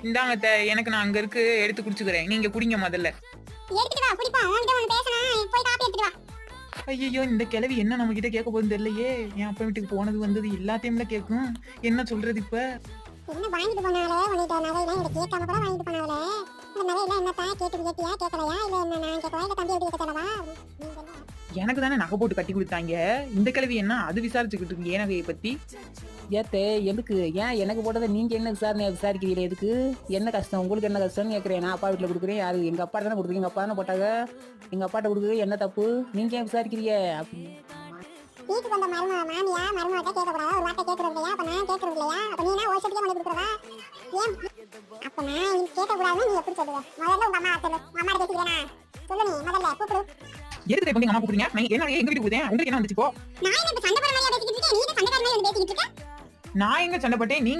இந்தாங்க அத்தை, எனக்கு நான் அங்க இருக்கு எடுத்து குடிச்சுக்கிறேன், நீங்க குடிங்க முதல்ல. ஐயோ, இந்த கிழவி என்ன நம்ம கிட்ட கேட்க போகுதுன்னு தெரியலையே. என் அப்பா வீட்டுக்கு போனது வந்தது எல்லாத்தையும்ல கேட்கும். என்ன சொல்றது இப்ப? என்ன வாங்கிட்டு போனாலே உன்கிட்ட நகையெல்லாம் என்கிட்ட கேட்காம கூட வாங்கிட்டு போனாலே. இந்த நகையெல்லாம் என்னத்தா கேட்டு கேட்டியா கேட்கலையா இல்ல என்ன நான் கேட்கவா இல்ல தம்பி வீட்டுக்கு கேட்கலவா? எனக்கு தானே நகை போட்டு கட்டி கொடுத்தாங்க. இந்த கிழவி என்ன அது விசாரிச்சுக்கிட்டு இருக்கு ஏன் நகையை பத்தி? ஏத்தே எதுக்கு? ஏன் எனக்கு போட்டதை நீங்க என்ன விசாரிக்கிறீங்க? எதுக்கு? என்ன கஷ்டம் உங்களுக்கு? என்ன கஷ்டம்னு கேட்குறேன். நான் அப்பா வீட்டில் கொடுக்குறேன். யாரு? எங்க அப்பா தானே கொடுக்குறீங்க. எங்க அப்பா தானே போட்டாங்க. எங்க அப்பாட்ட கொடுக்குறது என்ன தப்பு? நீங்க ஏன் விசாரிக்கிறீங்க? வீட்டுக்கு வந்த மாமியா மருமகிட்ட கேட்கக்கூடாதா? ஒரு வார்த்தை கேட்கறது இல்லையா? அப்ப நான் கேட்கறது இல்லையா? அப்ப நீ என்ன ஓசட்டியா பண்ணி கொடுக்குறதா? ஏன் அப்ப நான் நீ கேட்கக்கூடாதுன்னு நீ எப்படி சொல்லுவ? முதல்ல உங்க அம்மா சொல்லு. உங்க அம்மா பேசிக்கிறேனா சொல்லு. நீ முதல்ல கூப்பிடு. எதுக்கு கொண்டு அம்மா கூப்பிடுறீங்க? நான் என்ன எங்க வீட்டுக்கு போதேன், உங்களுக்கு என்ன வந்துச்சு இப்போ? நான் என்ன சண்டை போற மாதிரியா பேசிக்கிட்டு இருக்கேன்? நீ சண்டை போற மாதிரி பேசிக்கிட்டு இருக்க? நான் எங்க சண்டை போட்டேன்? நீங்க